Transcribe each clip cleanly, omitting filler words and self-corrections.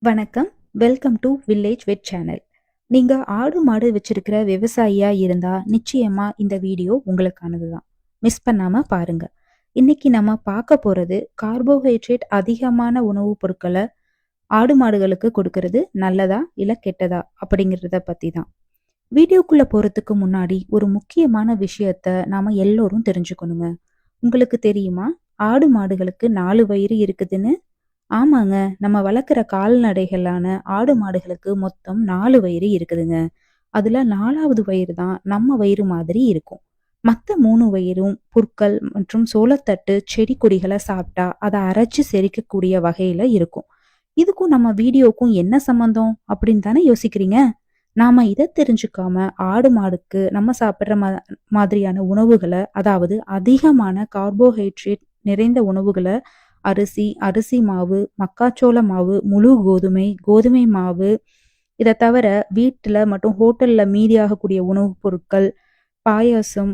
வணக்கம். Welcome to village wet channel. நீங்க ஆடு மாடு வச்சிருக்கிற விவசாயியா இருந்தா நிச்சயமா இந்த வீடியோ உங்களுக்கானது தான். மிஸ் பண்ணாம பாருங்க. இன்னைக்கு நம்ம பார்க்க போறது கார்போஹைட்ரேட் அதிகமான உணவுப் பொருட்களை ஆடு மாடுகளுக்கு கொடுக்கறது நல்லதா இல்ல கெட்டதா அப்படிங்கிறத பத்தி தான். வீடியோக்குள்ள போறதுக்கு முன்னாடி ஒரு முக்கியமான விஷயத்த நாம எல்லோரும் தெரிஞ்சுக்கணுங்க. உங்களுக்கு தெரியுமா? ஆடு மாடுகளுக்கு 4 வயிறு இருக்குதுன்னு. ஆமாங்க. நம்ம வளர்க்குற கால்நடைகளான ஆடு மாடுகளுக்கு மொத்தம் 4 வயிறு இருக்குதுங்க. அதுல 4வது வயிறு தான் நம்ம வயிறு மாதிரி இருக்கும். மத்த 3 வயிறும் புற்கள் மற்றும் சோளத்தட்டு, செடி கொடிகள சாப்பிட்டா அத அரைச்சு செரிக்கக்கூடிய வகையில இருக்கும். இதுக்கும் நம்ம வீடியோக்கும் என்ன சம்மந்தம் அப்படின்னு தானே யோசிக்கிறீங்க? நாம இத தெரிஞ்சுக்காம ஆடு மாடுக்கு நம்ம சாப்பிடுற மாதிரியான உணவுகள, அதாவது அதிகமான கார்போஹைட்ரேட் நிறைந்த உணவுகள அரிசி, அரிசி மாவு, மக்காச்சோள மாவு, முழு கோதுமை, கோதுமை மாவு, இத தவிர வீட்ல மற்றும் ஹோட்டல்ல மீதியாகக்கூடிய உணவுப் பொருட்கள், பாயாசம்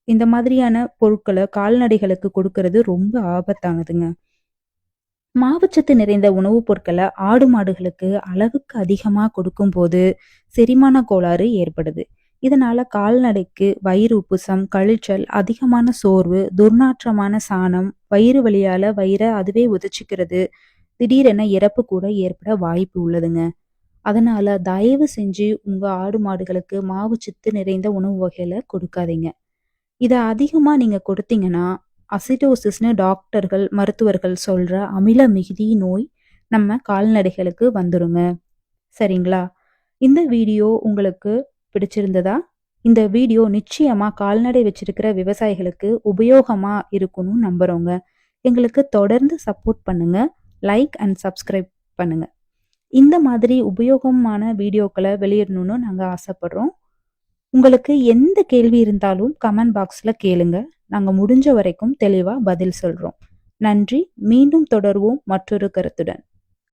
இந்த மாதிரியான பொருட்கள கால்நடைகளுக்கு கொடுக்கறது ரொம்ப ஆபத்தானதுங்க. மாவுச்சத்து நிறைந்த உணவுப் பொருட்கள ஆடு மாடுகளுக்கு அளவுக்கு அதிகமா கொடுக்கும்போது செரிமான கோளாறு ஏற்படுது. இதனால கால்நடைக்கு வயிறு உப்புசம், கழிச்சல், அதிகமான சோர்வு, துர்நாற்றமான சாணம், வயிறு வலியால வயிற அதுவே உதைச்சுக்கிறது, திடீரென இறப்பு கூட ஏற்பட வாய்ப்பு உள்ளதுங்க. அதனால தயவு செஞ்சு உங்க ஆடு மாடுகளுக்கு மாவுச்சத்து நிறைந்த உணவு வகைகளை கொடுக்காதீங்க. இத அதிகமா நீங்க கொடுத்தீங்கன்னா, அசிடோசிஸ்ன்னு டாக்டர்கள், மருத்துவர்கள் சொல்ற அமில மிகுதி நோய் நம்ம கால்நடைகளுக்கு வந்துருங்க. சரிங்களா? இந்த வீடியோ உங்களுக்கு பிடிச்சிருந்ததா? இந்த வீடியோ நிச்சயமா கால்நடை வச்சிருக்கிற விவசாயிகளுக்கு உபயோகமா இருக்கும்னு நம்புறோங்க. எங்களுக்கு தொடர்ந்து சப்போர்ட் பண்ணுங்க. லைக் அண்ட் சப்ஸ்கிரைப் பண்ணுங்க. இந்த மாதிரி உபயோகமான வீடியோக்களை வெளியிடணும்னு நாங்க ஆசைப்படுறோம். உங்களுக்கு எந்த கேள்வி இருந்தாலும் கமெண்ட் பாக்ஸ்ல கேளுங்க. நாங்க முடிஞ்ச வரைக்கும் தெளிவா பதில் சொல்றோம். நன்றி. மீண்டும் தொடர்வோம் மற்றொரு கருத்துடன்.